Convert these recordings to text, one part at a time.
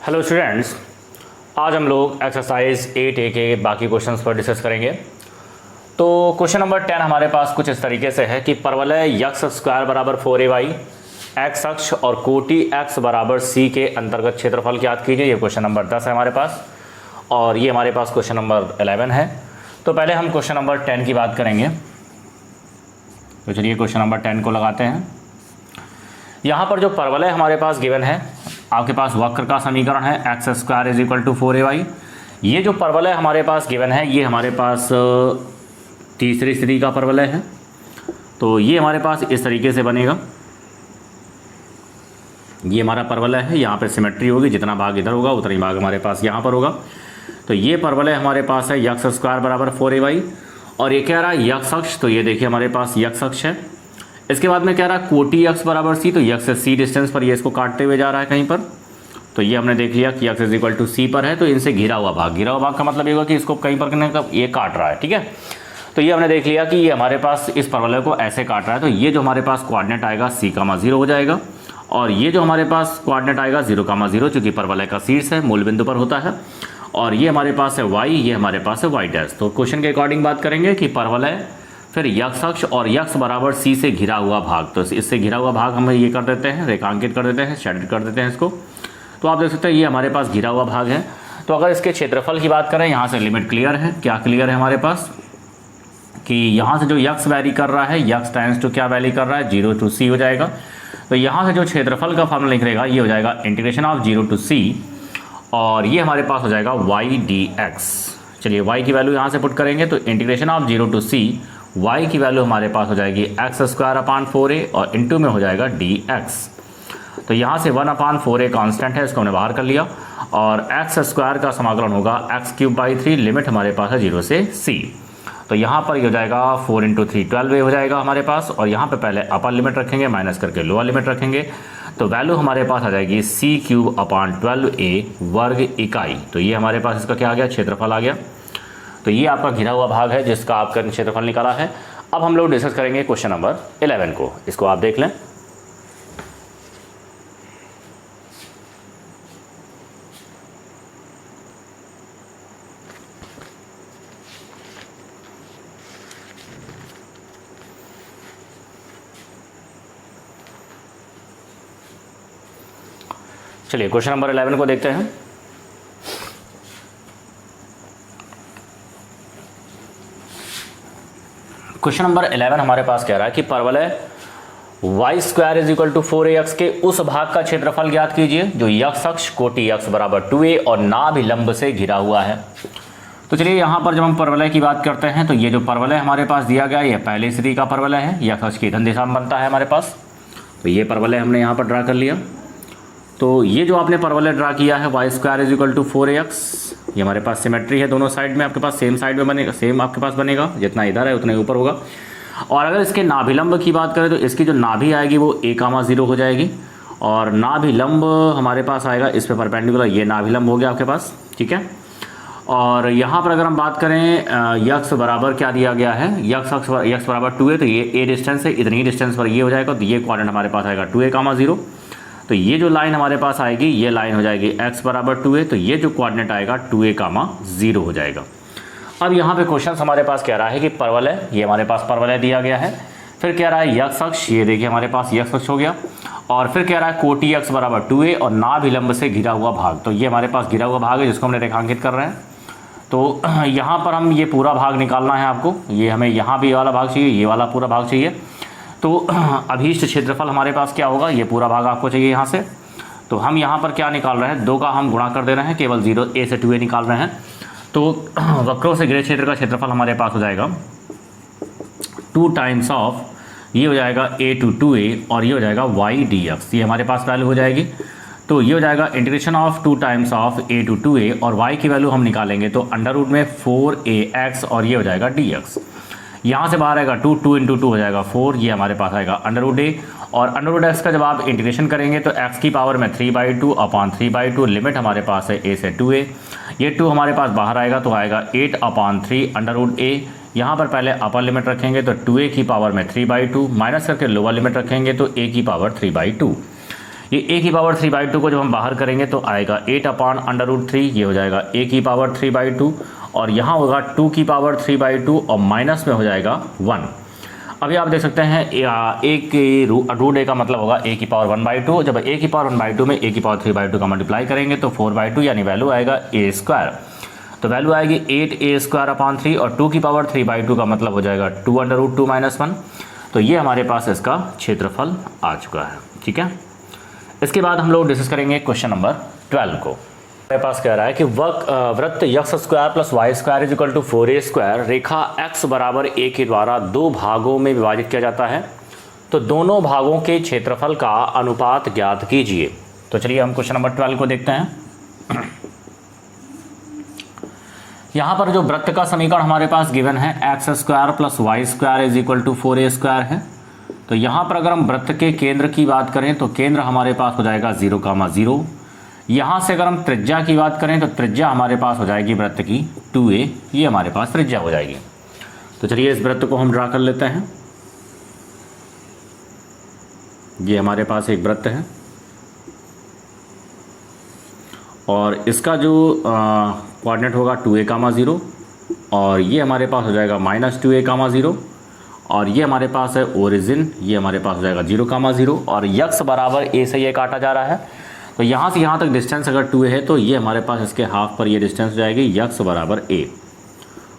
Hello students, आज हम लोग एक्सरसाइज 8A के बाकी क्वेश्चंस पर डिस्कस करेंगे। तो क्वेश्चन नंबर 10 हमारे पास कुछ इस तरीके से है कि परवलय यक्स स्क्वायर बराबर 4ay, एक्स अक्ष और कोटि x बराबर c के अंतर्गत क्षेत्रफल ज्ञात कीजिए। ये क्वेश्चन नंबर 10 है हमारे पास और ये हमारे पास क्वेश्चन नंबर 11 है। तो पहले हम क्वेश्चन नंबर 10 की बात करेंगे। तो चलिए क्वेश्चन नंबर 10 को लगाते हैं। यहाँ पर जो परवलय हमारे पास गिवन है, आपके पास वक्र का समीकरण है x square is equal to 4ay। ये जो परवलय हमारे पास गिवन है ये हमारे पास तीसरी स्थिति का परवलय है। तो ये हमारे पास इस तरीके से बनेगा। ये हमारा परवलय है, यहाँ पे सिमेट्री होगी, जितना भाग इधर होगा उतना ही भाग हमारे पास यहाँ पर होगा। तो ये परवलय हमारे पास है यक्स स्क्वायर बराबर 4ay और ये कह रहा है यक्स अक्ष। तो ये देखिए हमारे पास यक्स अक्ष है। इसके बाद में कह रहा है कोटि x बराबर c। तो यक्स से c डिस्टेंस पर ये इसको काटते हुए जा रहा है कहीं पर। तो ये हमने देख लिया कि x is equal to c पर है। तो इनसे घिरा हुआ भाग का मतलब ये होगा कि इसको कहीं पर ये काट रहा है, ठीक है। तो ये हमने देख लिया कि ये हमारे पास इस परवलय को ऐसे काट रहा है। तो ये जो हमारे पास कोऑर्डिनेट आएगा c,0 हो जाएगा और ये जो हमारे पास कोऑर्डिनेट आएगा 0,0, चूँकि परवलय का शीर्ष है, मूल बिंदु पर होता है। और ये हमारे पास है y, ये हमारे पास है y डैश। तो क्वेश्चन के अकॉर्डिंग बात करेंगे कि परवलय फिर यक्स अक्ष और यक्स बराबर c से घिरा हुआ भाग। तो इससे घिरा हुआ भाग हम ये कर देते हैं, रेखांकित कर देते हैं, शेडेड कर देते हैं इसको। तो आप देख सकते हैं ये हमारे पास घिरा हुआ भाग है। तो अगर इसके क्षेत्रफल की बात करें, यहाँ से लिमिट क्लियर है। क्या क्लियर है हमारे पास कि यहाँ से जो यक्स वैरी कर रहा है, यक्स टाइम्स टू क्या वैली कर रहा है, 0 to c हो जाएगा। तो यहाँ से जो क्षेत्रफल का फॉर्मूला निकलेगा ये हो जाएगा इंटीग्रेशन ऑफ 0 to c और ये हमारे पास हो जाएगा y dx। चलिए y की वैल्यू यहाँ से पुट करेंगे तो integration of 0 to c y की वैल्यू हमारे पास हो जाएगी एक्स स्क्वायर अपान 4a और इंटू में हो जाएगा dx। तो यहाँ से 1/4a कांस्टेंट है, इसको हमने बाहर कर लिया और एक्स स्क्वायर का समाकलन होगा x³ 3। लिमिट हमारे पास है 0 से c। तो यहाँ पर ये हो जाएगा 4 × 3 12a हो जाएगा हमारे पास। और यहाँ पे पहले अपर लिमिट रखेंगे, माइनस करके लोअर लिमिट रखेंगे। तो वैल्यू हमारे पास आ जाएगी c³ वर्ग इकाई। तो ये हमारे पास इसका क्या आ गया, क्षेत्रफल आ गया। तो ये आपका घिरा हुआ भाग है जिसका आपका क्षेत्रफल निकाला है। अब हम लोग डिस्कस करेंगे क्वेश्चन नंबर 11 को। इसको आप देख लें। चलिए क्वेश्चन नंबर 11 को देखते हैं। क्वेश्चन नंबर 11 हमारे पास कह रहा है कि परवलय y² is equal to 4ax के उस भाग का क्षेत्रफल ज्ञात कीजिए जो यक्स अक्ष कोटि x बराबर 2a और नाभिलंब से घिरा हुआ है। तो चलिए यहाँ पर जब हम परवलय की बात करते हैं तो ये जो परवलय हमारे पास् दिया गया है ये पहली स्थिति का परवलय है, यक्स अक्ष की धन दिशा में बनता है हमारे पास। तो ये परवलय हमने यहाँ पर ड्रा कर लिया। तो ये जो आपने परवलय ड्रा किया है y² is equal to 4ax, ये हमारे पास सिमेट्री है, दोनों साइड में आपके पास सेम साइड में बनेगा, सेम आपके पास बनेगा, जितना इधर है उतना ही ऊपर होगा। और अगर इसके नाभिलंब की बात करें तो इसकी जो नाभि आएगी वो a,0 हो जाएगी और नाभिलंब हमारे पास आएगा इस पे परपेंडिकुलर, ये नाभिलंब हो गया आपके पास, ठीक है। और यहाँ पर अगर हम बात करें यक्स बराबर क्या दिया गया है, यक्स बराबर 2a, तो ये a डिस्टेंस है, इतनी ही डिस्टेंस पर ये हो जाएगा। तो ये क्वाड्रेंट हमारे पास आएगा 2a,0। तो ये जो लाइन हमारे पास आएगी ये लाइन हो जाएगी x बराबर 2a। तो ये जो कोऑर्डिनेट आएगा 2a,0 हो जाएगा। अब यहाँ पे क्वेश्चन हमारे पास कह रहा है कि परवलय, ये हमारे पास परवलय दिया गया है। फिर कह रहा है यक्स अक्ष, ये देखिए हमारे पास यक्स अक्ष हो गया। और फिर कह रहा है कोटि x बराबर 2a और नाभिलंब से घिरा हुआ भाग। तो ये हमारे पास घिरा हुआ भाग है जिसको हमने रेखांकित कर रहे हैं। तो यहाँ पर हम ये पूरा भाग निकालना है आपको। ये हमें यहाँ भी ये वाला भाग चाहिए, ये वाला पूरा भाग चाहिए। तो अभीष्ट क्षेत्रफल हमारे पास क्या होगा, ये पूरा भाग आपको चाहिए यहाँ से। तो हम यहाँ पर क्या निकाल रहे हैं, 2 का हम गुणा कर दे रहे हैं, केवल 0a से 2a निकाल रहे हैं। तो वक्रों से घिरे क्षेत्र का क्षेत्रफल हमारे पास हो जाएगा 2 टाइम्स ऑफ, ये हो जाएगा a to 2a और ये हो जाएगा y dx। ये हमारे पास वैल्यू हो जाएगी। तो ये हो जाएगा integration of 2 times of a to 2a और y की वैल्यू हम निकालेंगे तो अंडर रूट में 4ax और ये हो जाएगा dx। यहाँ से बाहर आएगा 2 × 2 हो जाएगा 4, ये हमारे पास आएगा अंडर रूट a। और अंडर रूट x का जब आप इंटीग्रेशन करेंगे तो x की पावर में 3/2 अपान 3/2, लिमिट हमारे पास है a से 2a। ये 2 हमारे पास बाहर आएगा तो आएगा 8/3 अंडर रूट a। यहाँ पर पहले अपर लिमिट रखेंगे तो 2a की पावर में 3/2, माइनस करके लोअर लिमिट रखेंगे तो a की पावर 3/2। ये a की पावर 3/2 को जब हम बाहर करेंगे तो आएगा 8/√3, ये हो जाएगा a की पावर 3/2 और यहाँ होगा 2 की पावर 3/2 और माइनस में हो जाएगा 1। अभी आप देख सकते हैं a की रूट a का मतलब होगा a की पावर 1/2। जब a की पावर 1/2 में a की पावर 3/2 का मल्टीप्लाई करेंगे तो 4/2 यानी वैल्यू आएगा a²। तो वैल्यू आएगी 8a² 3 और 2 की पावर 3/2 का मतलब हो जाएगा 2√2 - 1। तो ये हमारे पास इसका क्षेत्रफल आ चुका है। ठीक है, इसके बाद हम लोग डिस्कस करेंगे क्वेश्चन नंबर 12 को। हमारे पास कह रहा है कि वृत्त x² + y² = 4a² रेखा x बराबर a के द्वारा दो भागों में विभाजित किया जाता है, तो दोनों भागों के क्षेत्रफल का अनुपात ज्ञात कीजिए। तो चलिए हम क्वेश्चन नंबर 12 को देखते हैं। यहाँ पर जो वृत्त का समीकरण हमारे पास गिवन है x² + y² = 4a² है। तो यहाँ पर अगर हम वृत्त के केंद्र की बात करें तो केंद्र हमारे पास हो जाएगा 0, 0। यहाँ से अगर हम त्रिज्या की बात करें तो त्रिज्या हमारे पास हो जाएगी वृत्त की 2a, ये हमारे पास त्रिज्या हो जाएगी। तो चलिए इस वृत्त को हम ड्रा कर लेते हैं। ये हमारे पास एक वृत्त है और इसका जो कोऑर्डिनेट होगा 2a, 0 और ये हमारे पास हो जाएगा -2a, 0 और ये हमारे पास है ओरिजिन, ये हमारे पास हो जाएगा 0, 0 और x बराबर a से ये काटा जा रहा है। तो यहाँ से यहाँ तक डिस्टेंस अगर 2a है तो ये हमारे पास इसके हाफ पर ये डिस्टेंस हो जाएगी x बराबर a।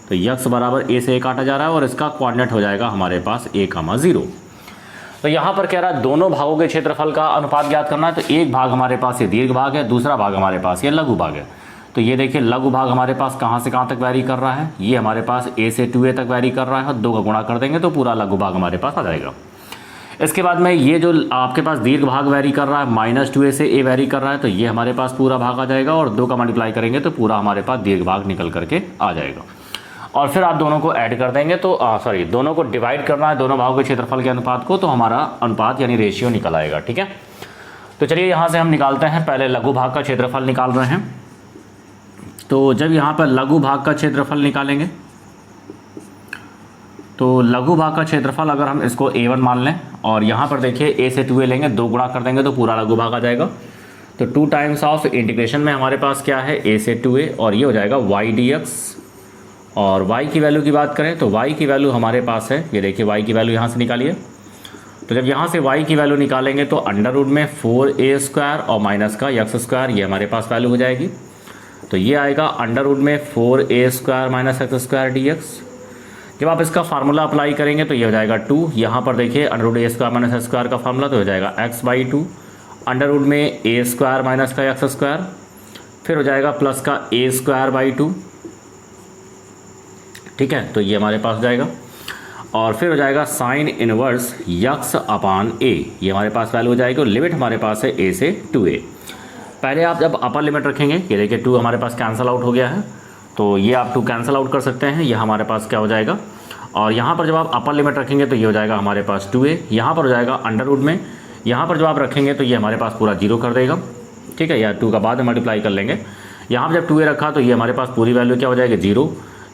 तो x बराबर a से a काटा जा रहा है और इसका कोऑर्डिनेट हो जाएगा हमारे पास a, 0। तो यहाँ पर कह रहा है दोनों भागों के क्षेत्रफल का अनुपात ज्ञात करना है। तो एक भाग हमारे पास ये दीर्घ भाग है, दूसरा भाग हमारे पास ये लघु भाग है। तो ये देखिए लघु भाग हमारे पास कहाँ से कहाँ तक वैरी कर रहा है, ये हमारे पास a से 2a तक वैरी कर रहा है और 2 का गुणा कर देंगे तो पूरा लघु भाग हमारे पास आ जाएगा। इसके बाद में ये जो आपके पास दीर्घ भाग वैरी कर रहा है -2a से a वैरी कर रहा है, तो ये हमारे पास पूरा भाग आ जाएगा और 2 का मल्टीप्लाई करेंगे तो पूरा हमारे पास दीर्घ भाग निकल करके आ जाएगा। और फिर आप दोनों को ऐड कर देंगे तो दोनों को डिवाइड करना है दोनों भागों के क्षेत्रफल के अनुपात को, तो हमारा अनुपात यानी रेशियो निकल आएगा। ठीक है, तो चलिए यहाँ से हम निकालते हैं। पहले लघु भाग का क्षेत्रफल निकाल रहे हैं। तो जब यहाँ पर लघु भाग का क्षेत्रफल निकालेंगे तो लघु भाग का क्षेत्रफल अगर हम इसको a1 मान लें और यहाँ पर देखिए a से 2a लेंगे, 2 गुणा कर देंगे तो पूरा लघु भाग आ जाएगा। तो 2 टाइम्स ऑफ इंटीग्रेशन में हमारे पास क्या है a से 2a और ये हो जाएगा y dx। और y की वैल्यू की बात करें तो y की वैल्यू हमारे पास है, ये देखिए y की वैल्यू यहाँ से निकालिए। तो जब यहाँ से y की वैल्यू निकालेंगे तो √4a² और माइनस का x², ये हमारे पास वैल्यू हो जाएगी। तो ये आएगा √4a² - x² dx। जब आप इसका फार्मूला अप्लाई करेंगे तो ये हो जाएगा 2। यहाँ पर देखिए √a² - x² का फार्मूला तो हो जाएगा x/2 √a² - का x², फिर हो जाएगा प्लस का a²/2। ठीक है, तो ये हमारे पास हो जाएगा और फिर हो जाएगा sin इनवर्स x/a, ये हमारे पास वैल्यू हो जाएगी और लिमिट हमारे पास है a से 2a। पहले आप जब अपर लिमिट रखेंगे, ये देखिए 2 हमारे पास कैंसिल आउट हो गया है, तो ये आप 2 कैंसिल आउट कर सकते हैं। यह हमारे पास क्या हो जाएगा, और यहाँ पर जब आप अपर लिमिट रखेंगे तो ये हो जाएगा हमारे पास 2a, यहाँ पर हो जाएगा अंडर में, यहाँ पर जब आप रखेंगे तो ये हमारे पास पूरा 0 कर देगा। ठीक है, या 2 का बाद में मल्टीप्लाई कर लेंगे। यहाँ पर जब 2a रखा तो ये हमारे पास पूरी वैल्यू क्या हो जाएगी 0।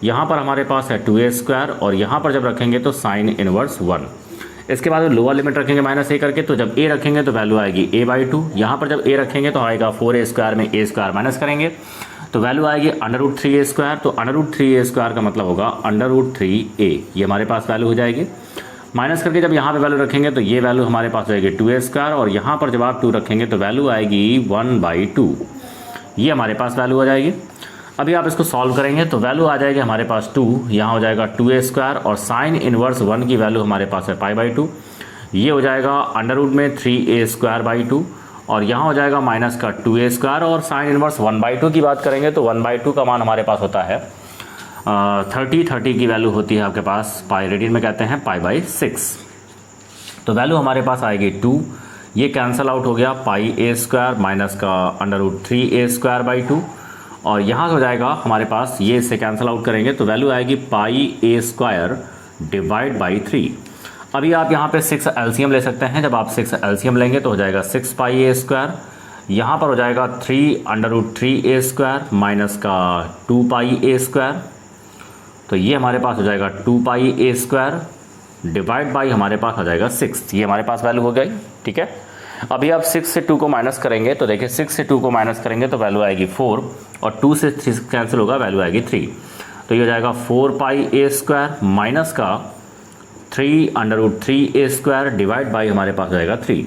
यहाँ पर हमारे पास है 2a² और यहाँ पर जब रखेंगे तो sin इनवर्स 1। इसके बाद लोअर लिमिट रखेंगे -a करके, तो जब a रखेंगे तो वैल्यू आएगी a/2। यहाँ पर जब a रखेंगे तो आएगा 4a² में a² माइनस करेंगे तो वैल्यू आएगी √3a²। तो √3a² का मतलब होगा √3a, ये हमारे पास वैल्यू हो जाएगी। माइनस करके जब यहाँ पे वैल्यू रखेंगे तो ये वैल्यू हमारे पास हो जाएगी 2a² और यहाँ पर जब आप 2 रखेंगे तो वैल्यू आएगी 1/2, ये हमारे पास वैल्यू हो जाएगी। अभी आप इसको सॉल्व करेंगे तो वैल्यू आ जाएगी हमारे पास 2, यहाँ हो जाएगा 2a² और sin इनवर्स 1 की वैल्यू हमारे पास है π/2, ये हो जाएगा √3a² और यहाँ हो जाएगा माइनस का 2a² और sin इनवर्स 1/2 की बात करेंगे तो 1/2 का मान हमारे पास होता है 30 की वैल्यू होती है आपके पास पाई, रेडियन में कहते हैं π/6। तो वैल्यू हमारे पास आएगी 2, ये कैंसिल आउट हो गया πa² माइनस का √3a²/2 और यहाँ हो जाएगा हमारे पास, ये इससे कैंसिल आउट करेंगे तो वैल्यू आएगी πa² डिवाइड बाई 3। अभी आप यहाँ पे 6 एलसीएम ले सकते हैं। जब आप 6 एलसीएम लेंगे तो हो जाएगा 6 πa², यहाँ पर हो जाएगा 3√3a² माइनस का 2 πa², तो ये हमारे पास हो जाएगा 2 πa² डिवाइड बाई हमारे पास आ जाएगा 6, ये हमारे पास वैल्यू हो गई। ठीक है, अभी आप 6 से 2 को माइनस करेंगे तो देखिए 6 से 2 को माइनस करेंगे तो वैल्यू आएगी 4 और 2 से 3 कैंसिल होगा, वैल्यू आएगी 3। तो ये हो जाएगा 4 पाई ए स्क्वायर माइनस का 3√3a² डिवाइड बाई हमारे पास जाएगा 3।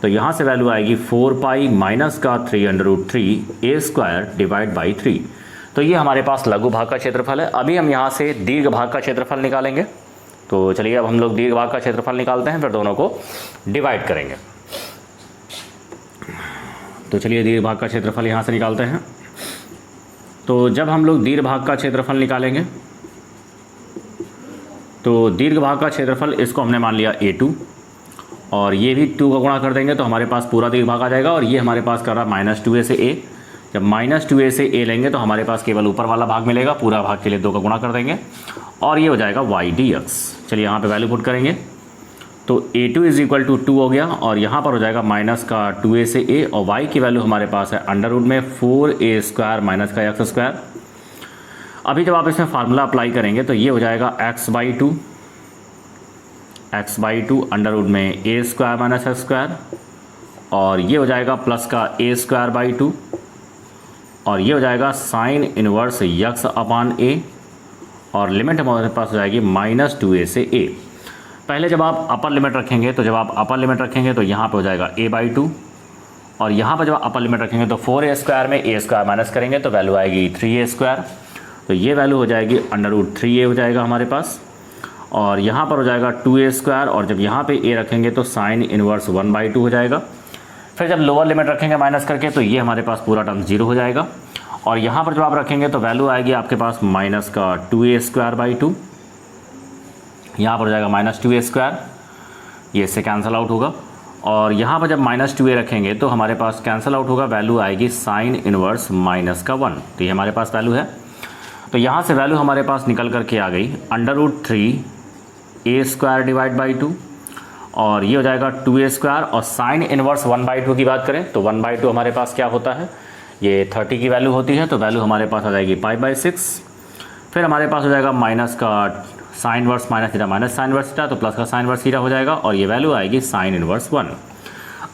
तो यहाँ से वैल्यू आएगी 4 पाई माइनस का 3√3a² डिवाइड बाई 3। तो ये हमारे पास लघु भाग का क्षेत्रफल है। अभी हम यहाँ से दीर्घ भाग का क्षेत्रफल निकालेंगे। तो चलिए अब हम लोग दीर्घ भाग का क्षेत्रफल निकालते हैं, फिर दोनों को डिवाइड करेंगे। तो चलिए दीर्घ भाग का क्षेत्रफल यहाँ से निकालते हैं। तो जब हम लोग दीर्घ भाग का क्षेत्रफल निकालेंगे तो दीर्घ भाग का क्षेत्रफल इसको हमने मान लिया a2 और ये भी 2 का गुणा कर देंगे तो हमारे पास पूरा दीर्घ भाग आ जाएगा। और ये हमारे पास कर रहा है -2a से a। जब -2a से a लेंगे तो हमारे पास केवल ऊपर वाला भाग मिलेगा, पूरा भाग के लिए 2 का गुणा कर देंगे और ये हो जाएगा y dx। चलिए यहाँ पे वैल्यू पुट करेंगे तो a2 = 2 हो गया और यहाँ पर हो जाएगा माइनस का 2a से a और y की वैल्यू हमारे पास है अंडर रूट में 4a² माइनस का x²। अभी जब आप इसमें फार्मूला अप्लाई करेंगे तो ये हो जाएगा x/2 अंडर रूट में a² माइनस x² और ये हो जाएगा प्लस का a²/2 और ये हो जाएगा साइन इनवर्स x/a और लिमिट हमारे पास हो जाएगी -2a से a। पहले जब आप अपर लिमिट रखेंगे तो यहाँ पे हो जाएगा a/2 और यहाँ पर जब आप अपर लिमिट रखेंगे तो 4a² में a² माइनस करेंगे तो वैल्यू आएगी 3a²। तो ये वैल्यू हो जाएगी √3a हो जाएगा हमारे पास और यहाँ पर हो जाएगा 2a² और जब यहाँ पे a रखेंगे तो साइन इनवर्स 1/2 हो जाएगा। फिर जब लोअर लिमिट रखेंगे माइनस करके तो ये हमारे पास पूरा टर्म 0 हो जाएगा और यहाँ पर जब आप रखेंगे तो वैल्यू आएगी आपके पास माइनस का 2a²/2। यहाँ पर हो जाएगा -2a², ये इससे कैंसिल आउट होगा और यहाँ पर जब -2a रखेंगे तो हमारे पास कैंसिल आउट होगा, वैल्यू आएगी साइन इनवर्स -1। तो ये हमारे पास वैल्यू है। तो यहाँ से वैल्यू हमारे पास निकल करके आ गई √3a² डिवाइड बाई 2 और ये हो जाएगा 2a² और साइन इनवर्स 1/2 की बात करें तो 1/2 हमारे पास क्या होता है, ये 30 की वैल्यू होती है। तो वैल्यू हमारे पास आ जाएगी π/6। फिर हमारे पास हो जाएगा माइनस का sine inverse minus theta minus sine inverse theta तो प्लस का साइन इनवर्स थीटा हो जाएगा और ये वैल्यू आएगी साइन इनवर्स 1।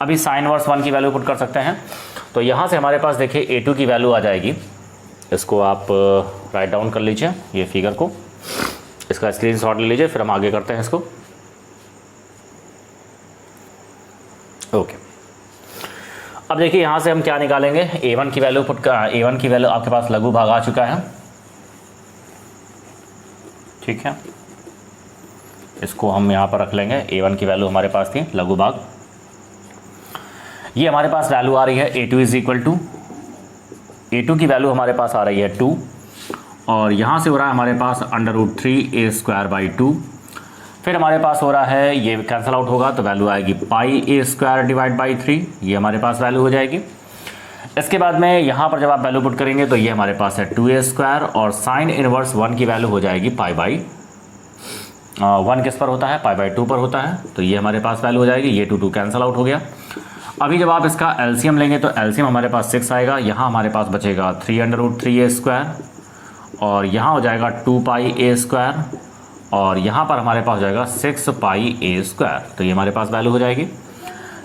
अभी साइन इनवर्स 1 की वैल्यू पुट कर सकते हैं। तो यहाँ से हमारे पास देखिए a2 की वैल्यू आ जाएगी, इसको आप राइट डाउन कर लीजिए ये फिगर को, इसका स्क्रीनशॉट ले लीजिए, फिर हम आगे करते हैं इसको। ओके, अब देखिए यहाँ से हम क्या निकालेंगे, a1 की वैल्यू a1 की वैल्यू आपके पास लघु भाग आ चुका है, ठीक है। इसको हम यहाँ पर रख लेंगे, a1 की वैल्यू हमारे पास थी लघु भाग। ये हमारे पास वैल्यू आ रही है a2 की वैल्यू हमारे पास आ रही है 2 और यहाँ से हो रहा है हमारे पास् √3a²/2। फिर हमारे पास हो रहा है ये कैंसिल आउट होगा तो वैल्यू आएगी πa² डिवाइड बाई 3, ये हमारे पास वैल्यू हो जाएगी। इसके बाद में यहाँ पर जब आप वैल्यू पुट करेंगे तो ये हमारे पास है 2a² और साइन इनवर्स 1 की वैल्यू हो जाएगी π/1 किस पर होता है, π/2 पर होता है। तो ये हमारे पास वैल्यू हो जाएगी, ये 2 कैंसिल आउट हो गया। अभी जब आप इसका एलसीएम लेंगे तो एलसीएम हमारे पास 6 आएगा, यहाँ हमारे पास बचेगा 3√3a² और यहाँ हो जाएगा 2πa² और यहाँ पर हमारे पास हो जाएगा 6πa²। तो ये हमारे पास वैल्यू हो जाएगी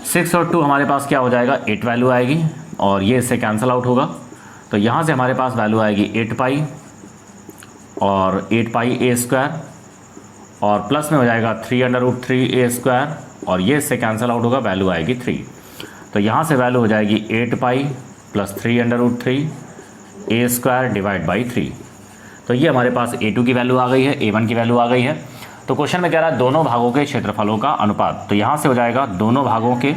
6 और 2 हमारे पास क्या हो जाएगा 8 वैल्यू आएगी और ये इससे कैंसिल आउट होगा। तो यहाँ से हमारे पास वैल्यू आएगी 8π और 8πa² और प्लस में हो जाएगा 3√3a² और ये इससे कैंसिल आउट होगा, वैल्यू आएगी 3। तो यहाँ से वैल्यू हो जाएगी 8π + 3√3a² डिवाइड बाई 3। तो ये हमारे पास a2 की वैल्यू आ गई है, a1 की वैल्यू आ गई है। तो क्वेश्चन में कह रहा है दोनों भागों के क्षेत्रफलों का अनुपात। तो यहाँ से हो जाएगा दोनों भागों के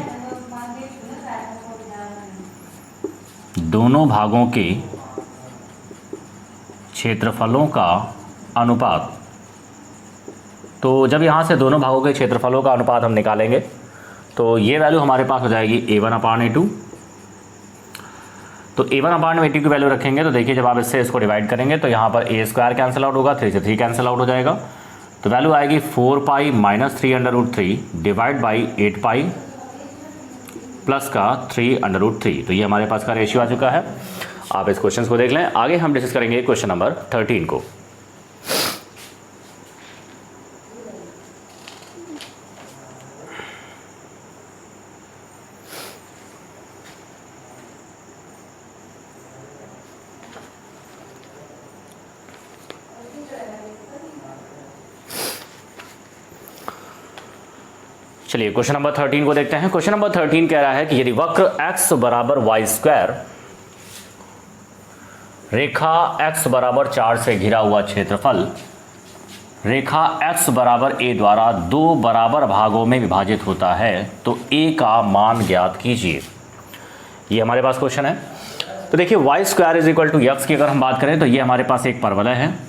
क्षेत्रफलों का अनुपात। तो जब यहाँ से दोनों भागों के क्षेत्रफलों का अनुपात हम निकालेंगे तो ये वैल्यू हमारे पास हो जाएगी a1/a2। तो a1/a2 की वैल्यू रखेंगे तो देखिए जब आप इसको डिवाइड करेंगे तो यहाँ पर a² कैंसिल आउट होगा, 3 से 3 कैंसिल आउट हो जाएगा। तो वैल्यू आएगी 4π - 3√3 डिवाइड बाई 8π प्लस का 3√3। तो ये हमारे पास का रेशियो आ चुका है। आप इस क्वेश्चन को देख लें। आगे हम डिस्कस करेंगे क्वेश्चन नंबर 13 को। चलिए क्वेश्चन नंबर 13 को देखते हैं। क्वेश्चन नंबर 13 कह रहा है कि यदि वक्र x बराबर वाई स्क्वायर रेखा x बराबर 4 से घिरा हुआ क्षेत्रफल रेखा x बराबर a द्वारा दो बराबर भागों में विभाजित होता है तो a का मान ज्ञात कीजिए। ये हमारे पास क्वेश्चन है। तो देखिए y square is equal to x की अगर हम बात करें तो ये हमारे पास एक परवलय है।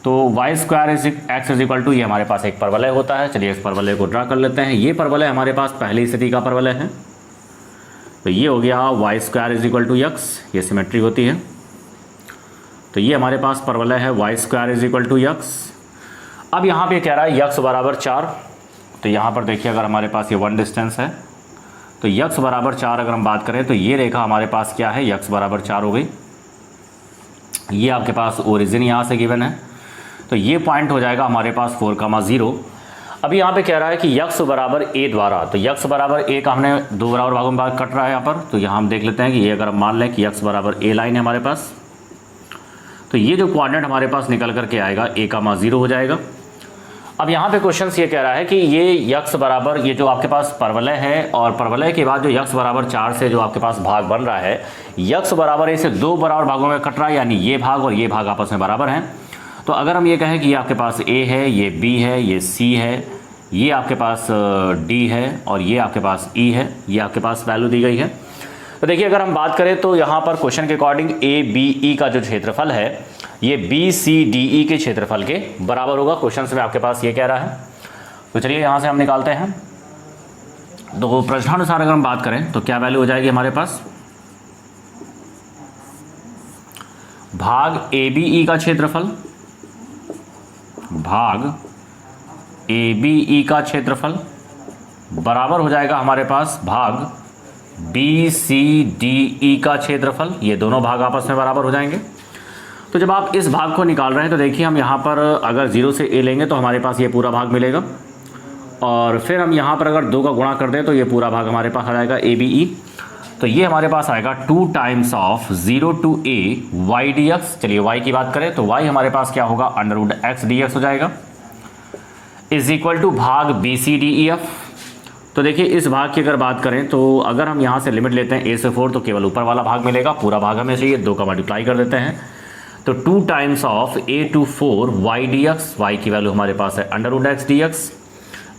तो y square is x is equal to ये हमारे पास एक परवलय होता है। चलिए इस परवलय को ड्रा कर लेते हैं। ये परवलय हमारे पास पहली स्थिति का परवलय है। तो ये हो गया y square is equal to x, ये सिमेट्री होती है। तो ये हमारे पास परवलय है y square is equal to x. अब यहाँ पे कह रहा है एक्स बराबर 4। तो यहाँ पर देखिए अगर हमारे पास ये वन डिस्टेंस है तो एक्स बराबर 4 अगर हम बात करें तो ये रेखा हमारे पास क्या है, एक्स बराबर 4 हो गई। ये आपके पास ओरिजिन यहाँ से गिवन है। तो ये पॉइंट हो जाएगा हमारे पास 4,0। अभी यहाँ पे कह रहा है कि x बराबर a द्वारा, तो x बराबर a का हमने दो बराबर भागों में भाग कट रहा है यहाँ पर। तो यहाँ हम देख लेते हैं कि ये अगर हम मान लें कि x बराबर a लाइन है हमारे पास, तो ये जो कोऑर्डिनेट हमारे पास निकल करके आएगा a,0 हो जाएगा। अब यहाँ पे क्वेश्चन ये कह रहा है कि ये x बराबर, ये जो आपके पास परवलय है और परवलय के बाद जो x बराबर 4 से जो आपके पास भाग बन रहा है, x बराबर a से दो बराबर भागों में कट रहा है, यानी ये भाग और ये भाग आपस में बराबर हैं। तो अगर हम ये कहें कि ये आपके पास a है, ये b है, ये c है, ये आपके पास d है और ये आपके पास e है, ये आपके पास वैल्यू दी गई है। तो देखिए अगर हम बात करें तो यहाँ पर क्वेश्चन के अकॉर्डिंग a b e का जो क्षेत्रफल है ये b c d e के क्षेत्रफल के बराबर होगा। क्वेश्चन में आपके पास ये कह रहा है। तो चलिए यहाँ से हम निकालते हैं। तो प्रश्नानुसार अगर हम बात करें तो क्या वैल्यू हो जाएगी हमारे पास, भाग a b e का क्षेत्रफल भाग ए बी ई का क्षेत्रफल बराबर हो जाएगा हमारे पास भाग बी सी डी ई का क्षेत्रफल। ये दोनों भाग आपस में बराबर हो जाएंगे। तो जब आप इस भाग को निकाल रहे हैं तो देखिए हम यहाँ पर अगर 0 से a लेंगे तो हमारे पास ये पूरा भाग मिलेगा, और फिर हम यहाँ पर अगर 2 का गुणा कर दें तो ये पूरा भाग हमारे पास आ जाएगा ए बी ई। तो ये हमारे पास आएगा 2 times of 0 to a y dx। चलिए y की बात करें तो y हमारे पास क्या होगा, √x dx हो जाएगा, इज इक्वल टू भाग B C D E F. तो देखिए इस भाग की अगर बात करें तो अगर हम यहाँ से लिमिट लेते हैं a से 4 तो केवल ऊपर वाला भाग मिलेगा, पूरा भाग हमें चाहिए, 2 का मल्टीप्लाई कर देते हैं। तो 2 times of a to 4 y dx, y की वैल्यू हमारे पास है √x dx।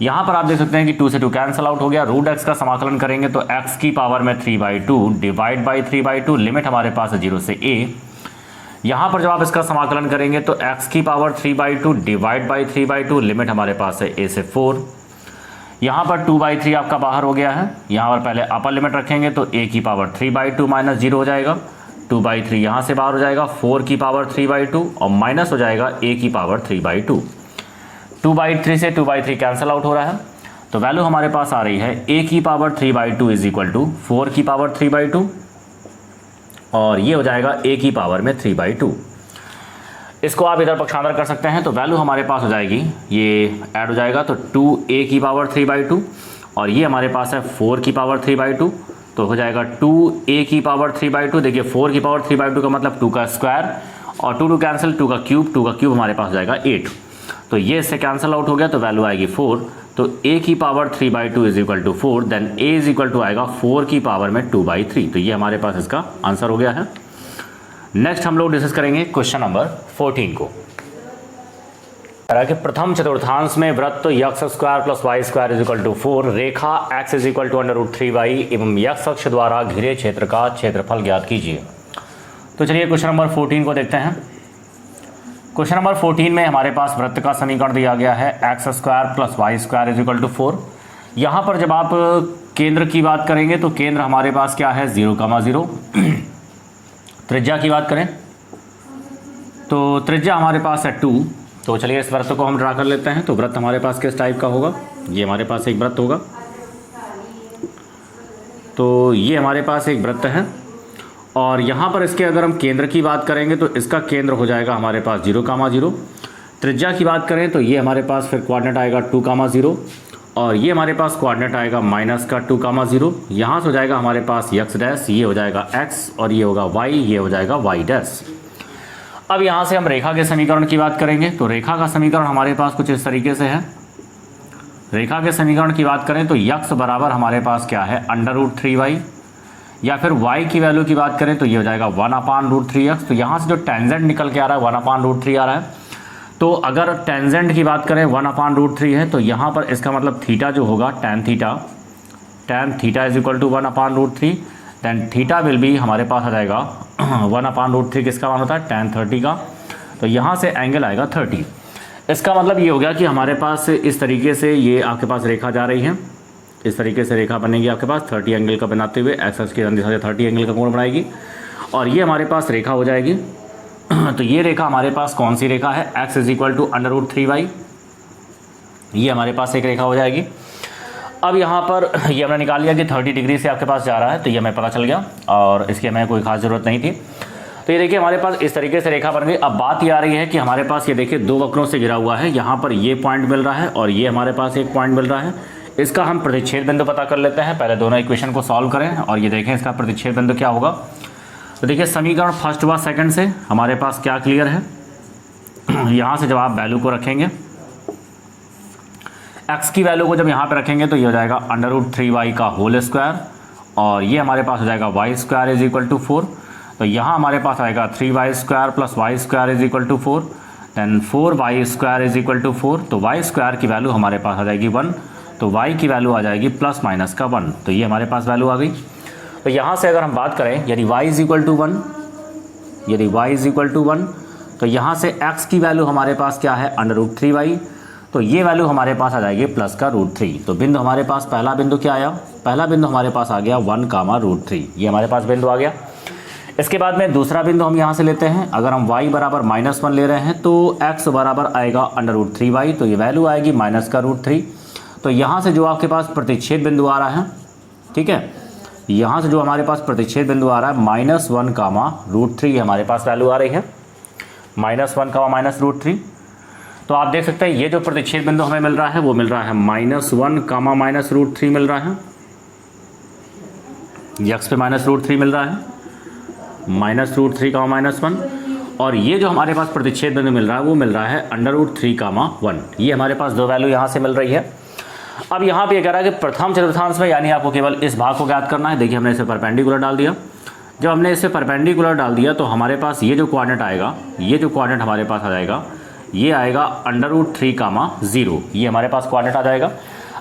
यहाँ पर आप देख सकते हैं कि 2 से 2 कैंसिल आउट हो गया। √x का समाकलन करेंगे तो x की पावर में 3/2 डिवाइड बाई 3/2, लिमिट हमारे पास है 0 से a। यहाँ पर जब आप इसका समाकलन करेंगे तो x की पावर 3/2 डिवाइड बाई 3/2, लिमिट हमारे पास है a से 4। यहाँ पर 2/3 आपका बाहर हो गया है। यहाँ पर पहले अपर लिमिट रखेंगे तो a की पावर 3/2 माइनस 0 हो जाएगा, 2/3 यहाँ से बाहर हो जाएगा, 4 की पावर 3/2 और माइनस हो जाएगा a की पावर 3/2। 2/3 से 2/3 कैंसिल आउट हो रहा है। तो वैल्यू हमारे पास आ रही है a की पावर 3/2 इज इक्वल टू 4 की पावर 3/2, और ये हो जाएगा a की पावर में 3/2। इसको आप इधर पक्षांतर कर सकते हैं तो वैल्यू हमारे पास हो जाएगी, ये ऐड हो जाएगा तो 2a की पावर 3/2 और ये हमारे पास है 4 की पावर 3/2, तो हो जाएगा 2a की पावर 3/2। देखिए 4 की पावर 3/2 का मतलब 2 का स्क्वायर, और 2 कैंसिल, 2 का क्यूब हमारे पास हो जाएगा 8। तो ये इससे कैंसिल आउट हो गया तो वैल्यू आएगी 4। तो a की power 3/2 is equal to 4, then a is equal to आएगा 4 की पावर में 2/3। तो ये हमारे पास इसका आंसर हो गया है। नेक्स्ट हम लोग डिस्कस करेंगे क्वेश्चन नंबर 14 को। कि प्रथम चतुर्थांश में वृत्त x square plus y square is equal to 4, रेखा x is equal to √3y एवं x अक्ष द्वारा घिरे क्षेत्र का क्षेत्रफल ज्ञात कीजिए। तो चलिए क्वेश्चन नंबर 14 को देखते हैं। क्वेश्चन नंबर 14 में हमारे पास वृत्त का समीकरण दिया गया है x square plus y square is equal to 4। यहाँ पर जब आप केंद्र की बात करेंगे तो केंद्र हमारे पास क्या है, 0,0। त्रिज्या की बात करें तो त्रिज्या हमारे पास है 2। तो चलिए इस वृत्त को हम ड्रा कर लेते हैं। तो वृत्त हमारे पास किस टाइप का होगा, ये हमारे पास एक वृत्त होगा। तो ये हमारे पास एक वृत्त है, और यहाँ पर इसके अगर हम केंद्र की बात करेंगे तो इसका केंद्र हो जाएगा हमारे पास 0,0। त्रिज्या की बात करें तो ये हमारे पास फिर कोऑर्डिनेट आएगा 2,0, और ये हमारे पास कोऑर्डिनेट आएगा माइनस का 2,0। यहाँ से हो जाएगा हमारे पास x डैश, ये हो जाएगा x और ये होगा y, ये हो जाएगा y डैश। अब यहाँ से हम रेखा के समीकरण की बात करेंगे। तो रेखा का समीकरण हमारे पास कुछ इस तरीके से है। रेखा के समीकरण की बात करें तो यक्स बराबर हमारे पास क्या है √3y, या फिर y की वैल्यू की बात करें तो ये हो जाएगा 1/√3x। तो यहाँ से जो टेंजेंट निकल के आ रहा है 1/√3 आ रहा है। तो अगर टेंजेंट की बात करें 1/√3 है तो यहाँ पर इसका मतलब थीटा जो होगा tan theta is equal to 1/√3, then theta will be हमारे पास आ जाएगा 1/√3 किसका मान होता है tan 30 का। तो यहाँ से एंगल आएगा 30। इसका मतलब ये हो गया कि हमारे पास इस तरीके से ये आपके पास रेखा जा रही है, इस तरीके से रेखा बनेगी आपके पास 30 एंगल का बनाते हुए, एक्स की दिशा से 30 एंगल का कोण बनाएगी और ये हमारे पास रेखा हो जाएगी। तो ये रेखा हमारे पास कौन सी रेखा है, x is equal to √3y, ये हमारे पास एक रेखा हो जाएगी। अब यहाँ पर ये हमने निकाल लिया कि 30 डिग्री से आपके पास जा रहा है, तो ये हमें पता चल गया और इसकी हमें कोई खास ज़रूरत नहीं थी। तो ये देखिए हमारे पास इस तरीके से रेखा बन गई। अब बात ये आ रही है कि हमारे पास ये देखिए दो वक्रों से घिरा हुआ है, यहाँ पर ये पॉइंट मिल रहा है और ये हमारे पास एक पॉइंट मिल रहा है। इसका हम प्रतिच्छेद बिंदु पता कर लेते हैं। पहले दोनों इक्वेशन को सॉल्व करें और ये देखें इसका प्रतिच्छेद बिंदु क्या होगा। तो देखिए समीकरण फर्स्ट व सेकंड से हमारे पास क्या क्लियर है, यहाँ से जब आप वैल्यू को रखेंगे x की वैल्यू को जब यहाँ पे रखेंगे तो ये हो जाएगा √3y का होल स्क्वायर और ये हमारे पास हो जाएगा y² इज इक्वल टू 4। तो यहाँ हमारे पास आएगा 3y² plus y² is equal to 4, then 4y² is equal to 4। तो y² की वैल्यू हमारे पास आ जाएगी 1, तो y की वैल्यू आ जाएगी प्लस माइनस का 1। तो ये हमारे पास वैल्यू आ गई। तो यहाँ से अगर हम बात करें यदि y इज इक्वल टू 1, यदि y इज इक्वल टू 1 तो यहाँ से x की वैल्यू हमारे पास क्या है √3y, तो ये वैल्यू हमारे पास आ जाएगी प्लस का √3। तो बिंदु हमारे पास पहला बिंदु क्या आया, पहला बिंदु हमारे पास आ गया 1, √3, ये हमारे पास बिंदु आ गया। इसके बाद में दूसरा बिंदु हम यहाँ से लेते हैं। अगर हम y बराबर -1 ले रहे हैं तो x बराबर आएगा √3y, तो ये वैल्यू आएगी माइनस का √3। तो यहाँ से जो आपके पास प्रतिच्छेद बिंदु आ रहा है, ठीक है, यहाँ से जो हमारे पास प्रतिच्छेद बिंदु आ रहा है -1, √3 हमारे पास वैल्यू आ रही है, -1, √3। तो आप देख सकते हैं ये जो प्रतिच्छेद बिंदु हमें मिल रहा है वो मिल रहा है -1, √3 मिल रहा है, x पे -√3 मिल रहा है, -√3, -1। और ये जो हमारे पास प्रतिच्छेद बिंदु मिल रहा है वो मिल रहा है √3, 1। ये हमारे पास दो वैल्यू यहाँ से मिल रही है। अब यहाँ पे कह रहा है कि प्रथम चतुर्थांश में यानी आपको केवल इस भाग को ज्ञात करना है। देखिए हमने इसे परपेंडिकुलर डाल दिया। जब हमने इसे परपेंडिकुलर डाल दिया तो हमारे पास ये जो कोऑर्डिनेट आएगा, ये जो कोऑर्डिनेट हमारे पास आ जाएगा ये आएगा √3, 0, ये हमारे पास कोऑर्डिनेट आ जाएगा।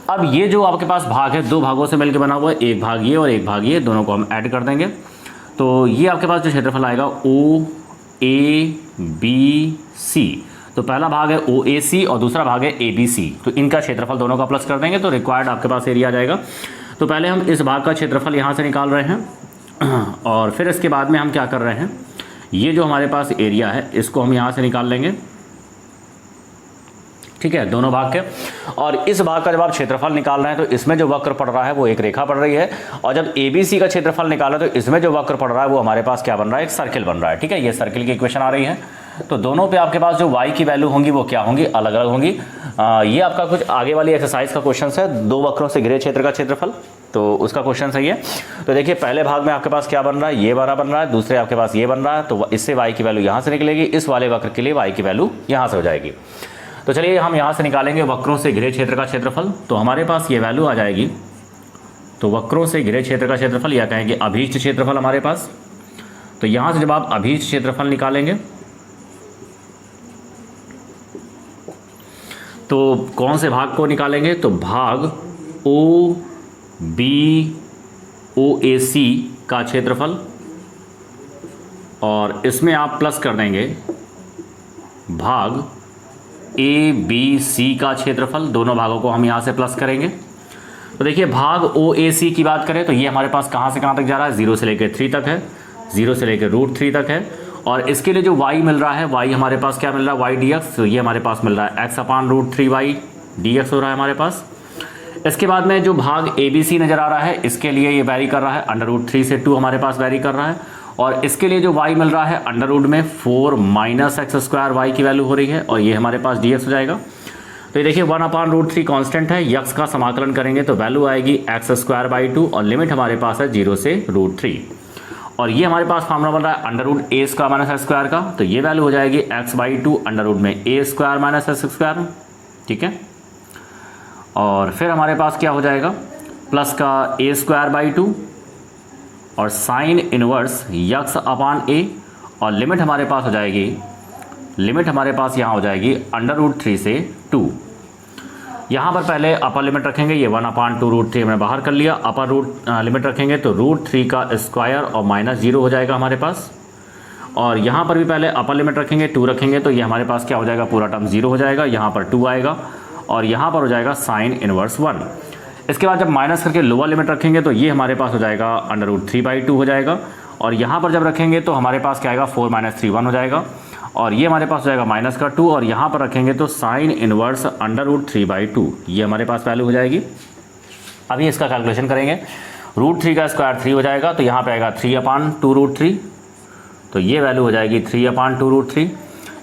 अब ये जो आपके पास भाग है दो भागों से मिलकर बना हुआ है, एक भाग ये और एक भाग ये, दोनों को हम ऐड कर देंगे। तो ये आपके पास जो क्षेत्रफल आएगा OABC, तो पहला भाग है OAC और दूसरा भाग है ABC, तो इनका क्षेत्रफल दोनों का प्लस कर देंगे तो रिक्वायर्ड आपके पास एरिया आ जाएगा। तो पहले हम इस भाग का क्षेत्रफल यहाँ से निकाल रहे हैं और फिर इसके बाद में हम क्या कर रहे हैं, ये जो हमारे पास एरिया है इसको हम यहाँ से निकाल लेंगे, ठीक है, दोनों भाग के। और इस भाग का जब आप क्षेत्रफल निकाल रहे हैं तो इसमें जो वक्र पड़ रहा है वो एक रेखा पड़ रही है, और जब ABC का क्षेत्रफल निकाला तो इसमें जो वक्र पड़ रहा है वो हमारे पास क्या बन रहा है, एक सर्किल बन रहा है, ठीक है, ये सर्किल की इक्वेशन आ रही है। तो दोनों पे आपके पास जो y की वैल्यू होंगी वो क्या होंगी, अलग अलग होंगी। ये आपका कुछ आगे वाली एक्सरसाइज का क्वेश्चन है, दो वक्रों से घिरे क्षेत्र का क्षेत्रफल, तो उसका क्वेश्चन सही है। तो देखिए पहले भाग में आपके पास क्या बन रहा है, ये वाला बन रहा है, दूसरे आपके पास ये बन रहा है, तो इससे y की वैल्यू यहाँ से निकलेगी, इस वाले वक्र के लिए y की वैल्यू यहाँ से हो जाएगी। तो चलिए हम यहाँ से निकालेंगे वक्रों से घिरे क्षेत्र का क्षेत्रफल। तो हमारे पास ये वैल्यू आ जाएगी, तो वक्रों से घिरे क्षेत्र का क्षेत्रफल या कहेंगे अभीष्ट क्षेत्रफल हमारे पास। तो यहाँ से जब आप अभीष्ट क्षेत्रफल निकालेंगे तो कौन से भाग को निकालेंगे, तो भाग OBOAC का क्षेत्रफल, और इसमें आप प्लस कर देंगे भाग ABC का क्षेत्रफल, दोनों भागों को हम यहाँ से प्लस करेंगे। तो देखिए भाग OAC की बात करें तो ये हमारे पास कहाँ से कहाँ तक जा रहा है, 0 से लेकर 3 तक है, 0 से लेकर √3 तक है। और इसके लिए जो y मिल रहा है, y हमारे पास क्या मिल रहा है, y dx, तो ये हमारे पास मिल रहा है x/√3y dx हो रहा है हमारे पास। इसके बाद में जो भाग ABC नज़र आ रहा है इसके लिए ये वैरी कर रहा है, √3 से 2 हमारे पास वैरी कर रहा है, और इसके लिए जो y मिल रहा है अंडर में 4 - x² y की वैल्यू हो रही है, और ये हमारे पास dx हो जाएगा। तो ये देखिए 1/√3 कांस्टेंट है, x का समाकलन करेंगे तो वैल्यू आएगी x²/2, और लिमिट हमारे पास है 0 से √3, और ये हमारे पास फार्मूला बन रहा है √a² - x² का, तो ये वैल्यू हो जाएगी x/2 अंडर में a² - x², ठीक है। और फिर हमारे पास क्या हो जाएगा, प्लस का ए स्क्वायर बाई 2 और साइन इनवर्स यक्स अपान ए, और लिमिट हमारे पास हो जाएगी, लिमिट हमारे पास यहाँ हो जाएगी √3 से 2। यहाँ पर पहले अपर लिमिट रखेंगे, ये 1/2√3 हमने बाहर कर लिया। अपर लिमिट रखेंगे तो √3 का स्क्वायर और -0 हो जाएगा हमारे पास। और यहाँ पर भी पहले अपर लिमिट रखेंगे, 2 रखेंगे तो ये हमारे पास क्या हो जाएगा, पूरा टर्म 0 हो जाएगा। यहाँ पर 2 आएगा और यहाँ पर हो जाएगा साइन इनवर्स 1। इसके बाद जब माइनस करके लोअर लिमिट रखेंगे तो ये हमारे पास हो जाएगा √3/2 हो जाएगा। और यहाँ पर जब रखेंगे तो हमारे पास क्या आएगा, 4 - 3 1 हो जाएगा। और ये हमारे पास हो जाएगा माइनस का 2 और यहाँ पर रखेंगे तो साइन इनवर्स √3/2, ये हमारे पास वैल्यू हो जाएगी। अभी इसका कैलकुलेशन करेंगे, √3 का स्क्वायर 3 हो जाएगा तो यहाँ पे आएगा 3/2√3, तो ये वैल्यू हो जाएगी 3/2√3।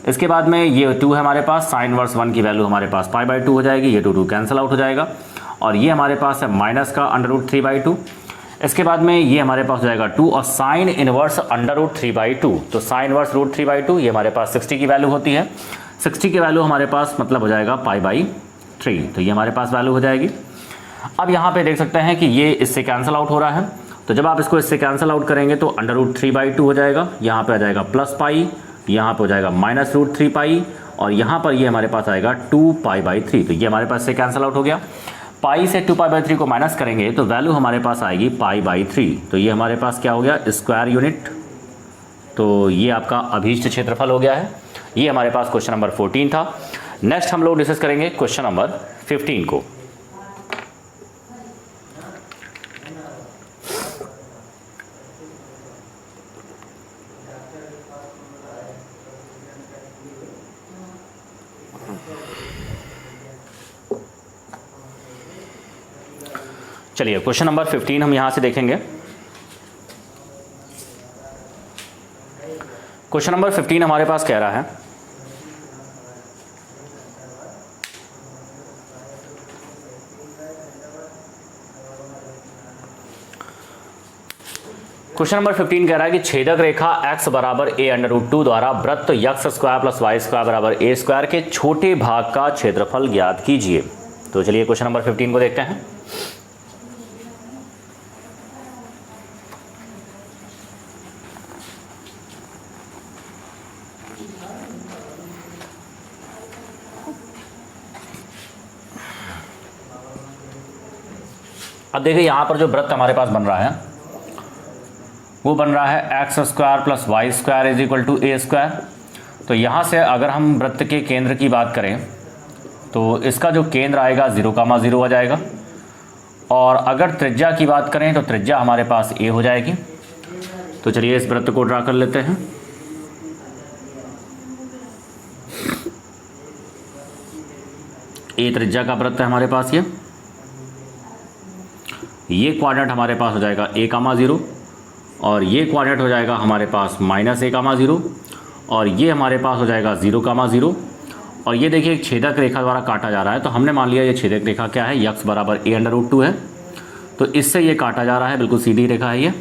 इसके बाद में ये 2 है हमारे पास, साइन इनवर्स 1 की वैल्यू हमारे पास π/2 हो जाएगी, ये 2 कैंसिल आउट हो जाएगा। और ये हमारे पास है माइनस का √3/2। इसके बाद में ये हमारे पास हो जाएगा 2 और साइन इनवर्स √3/2, तो साइन इनवर्स √3/2 ये हमारे पास 60 की वैल्यू होती है। 60 की वैल्यू हमारे पास मतलब हो जाएगा π/3, तो ये हमारे पास वैल्यू हो जाएगी। अब यहाँ पे देख सकते हैं कि ये इससे कैंसिल आउट हो रहा है, तो जब आप इसको इससे कैंसिल आउट करेंगे तो √3/2 हो जाएगा, यहाँ पे आ जाएगा +π, यहाँ पे हो जाएगा -√3π और यहाँ पर ये हमारे पास आएगा 2π/3, तो ये हमारे पास से कैंसिल आउट हो गया। पाई से 2π/3 को माइनस करेंगे तो वैल्यू हमारे पास आएगी π/3, तो ये हमारे पास क्या हो गया, स्क्वायर यूनिट। तो ये आपका अभीष्ट क्षेत्रफल हो गया है। ये हमारे पास क्वेश्चन नंबर 14 था। नेक्स्ट हम लोग डिस्कस करेंगे क्वेश्चन नंबर 15 को। चलिए क्वेश्चन नंबर 15 हम यहां से देखेंगे। क्वेश्चन नंबर 15 हमारे पास कह रहा है क्वेश्चन नंबर 15 कह रहा है कि छेदक रेखा x बराबर a√2 द्वारा वृत्त x² + y² बराबर a² के छोटे भाग का क्षेत्रफल ज्ञात कीजिए। तो चलिए क्वेश्चन नंबर 15 को देखते हैं। अब देखिए यहाँ पर जो वृत्त हमारे पास बन रहा है वो बन रहा है x² + y² = a²। तो यहाँ से अगर हम वृत्त के केंद्र की बात करें तो इसका जो केंद्र आएगा 0,0 आ जाएगा। और अगर त्रिज्या की बात करें तो त्रिज्या हमारे पास a हो जाएगी। तो चलिए इस वृत्त को ड्रा कर लेते हैं। a त्रिज्या का वृत्त है हमारे पास। ये क्वाड्रेंट हमारे पास हो जाएगा a,0 और ये क्वाड्रेंट हो जाएगा हमारे पास -a,0 और ये हमारे पास हो जाएगा 0,0। और ये देखिए एक छेदक रेखा द्वारा काटा जा रहा है, तो हमने मान लिया ये छेदक रेखा क्या है, x बराबर a√2 है। तो इससे ये काटा जा रहा है, बिल्कुल सीधी रेखा है ये।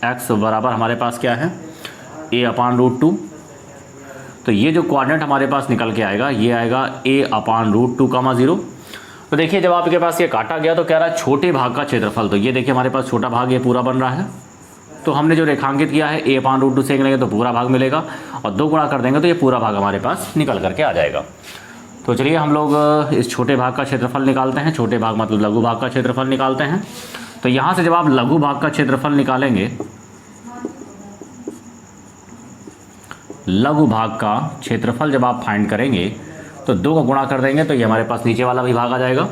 x बराबर हमारे पास क्या है, a/√2। तो ये जो क्वाड्रेंट हमारे पास निकल के आएगा ये आएगा a/√2,0। तो देखिए जब आपके पास ये काटा गया तो कह रहा है छोटे भाग का क्षेत्रफल। तो ये देखिए हमारे पास छोटा भाग ये पूरा बन रहा है। तो हमने जो रेखांकित किया है a/√2 से लेंगे तो पूरा भाग मिलेगा और 2 गुणा कर देंगे तो ये पूरा भाग हमारे पास निकल करके आ जाएगा। तो चलिए हम लोग इस छोटे भाग का क्षेत्रफल निकालते हैं। छोटे भाग मतलब लघु भाग का क्षेत्रफल निकालते हैं। तो यहाँ से जब आप लघु भाग का क्षेत्रफल निकालेंगे, लघु भाग का क्षेत्रफल जब आप फाइंड करेंगे तो 2 को गुणा कर देंगे तो ये हमारे पास नीचे वाला भी भाग आ जाएगा।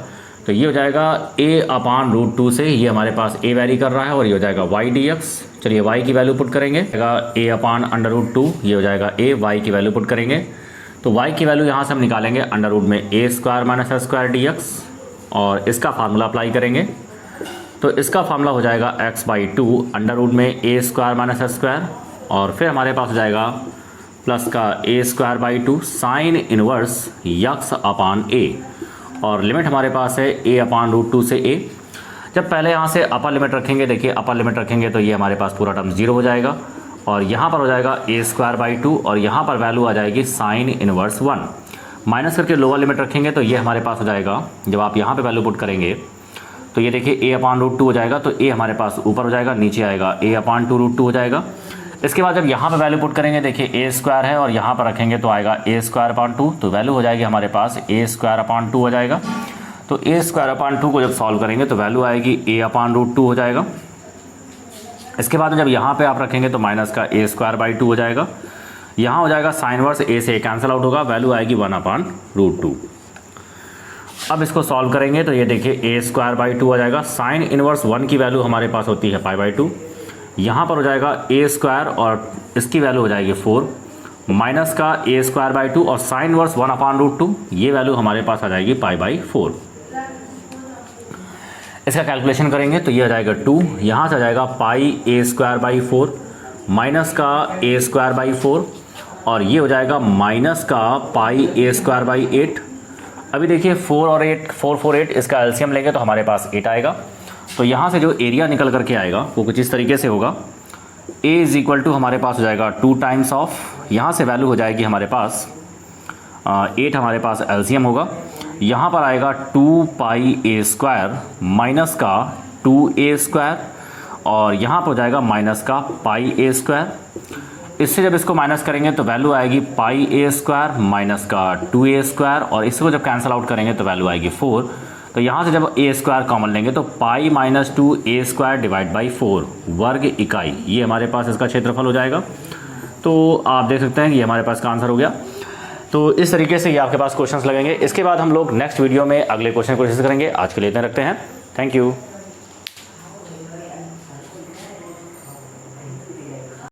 तो ये हो जाएगा a/√2 से, ये हमारे पास a वैरी कर रहा है और ये हो जाएगा y dx। चलिए y की वैल्यू पुट करेंगे, a/√2, ये हो जाएगा a, y की वैल्यू पुट करेंगे तो y की वैल्यू यहाँ से हम निकालेंगे अंडर रूट में a² - s² dx और इसका फार्मूला अप्लाई करेंगे। तो इसका फार्मूला हो जाएगा x/2 अंडर रूट में a² - s² और फिर हमारे पास हो जाएगा प्लस का a² साइन इनवर्स x/a और लिमिट हमारे पास है a/√2 से a। जब पहले यहाँ से अपर लिमिट रखेंगे, देखिए अपर लिमिट रखेंगे तो ये हमारे पास पूरा टर्म 0 हो जाएगा और यहाँ पर हो जाएगा a² 2 और यहाँ पर वैल्यू आ जाएगी साइन इनवर्स 1। माइनस करके लोअर लिमिट रखेंगे तो ये हमारे पास हो जाएगा, जब आप यहाँ पे वैल्यू पुट करेंगे तो ये देखिए a/√2 हो जाएगा, तो a हमारे पास ऊपर हो जाएगा, नीचे आएगा a/2√2 हो जाएगा। इसके बाद जब यहाँ पे वैल्यू पुट करेंगे, देखिए a² है और यहाँ पर रखेंगे तो आएगा a²/2, तो वैल्यू हो जाएगी हमारे पास a²/2 हो जाएगा। तो a²/2 को जब सॉल्व करेंगे तो वैल्यू आएगी a/√2 हो जाएगा। इसके बाद जब यहाँ पे आप रखेंगे तो माइनस का a²/2 हो जाएगा, यहाँ हो जाएगा साइन वर्स a से कैंसिल आउट होगा, वैल्यू आएगी 1/√2। अब इसको सॉल्व करेंगे तो ये देखिए a²/2 हो जाएगा, साइन इनवर्स 1 की वैल्यू हमारे पास होती है π/2, यहाँ पर हो जाएगा a² और इसकी वैल्यू हो जाएगी 4 माइनस का a²/2 और साइन इनवर्स 1/√2, ये वैल्यू हमारे पास आ जाएगी π/4। इसका कैलकुलेशन करेंगे तो ये आ जाएगा 2, यहाँ से आ जाएगा πa²/4 माइनस का a²/4 और ये हो जाएगा माइनस का πa²/8। अभी देखिए 4 और 8, 4 4 8, इसका एलसीएम लेंगे तो हमारे पास 8 आएगा। तो यहाँ से जो एरिया निकल करके आएगा वो कुछ इस तरीके से होगा, a हमारे पास हो जाएगा 2 टाइम्स ऑफ, यहाँ से वैल्यू हो जाएगी हमारे पास 8, हमारे पास एलसीएम होगा, यहाँ पर आएगा 2πa² माइनस का 2a² और यहाँ पर हो जाएगा माइनस का πa²। इससे जब इसको माइनस करेंगे तो वैल्यू आएगी πa² माइनस का 2a² और इसको जब कैंसिल आउट करेंगे तो वैल्यू आएगी 4। तो यहाँ से जब a² कॉमन लेंगे तो π-2a²/4 वर्ग इकाई, ये हमारे पास इसका क्षेत्रफल हो जाएगा। तो आप देख सकते हैं कि ये हमारे पास का आंसर हो गया। तो इस तरीके से ये आपके पास क्वेश्चंस लगेंगे। इसके बाद हम लोग नेक्स्ट वीडियो में अगले क्वेश्चन को कोशिश करेंगे। आज के लिए इतना रखते हैं। Thank you.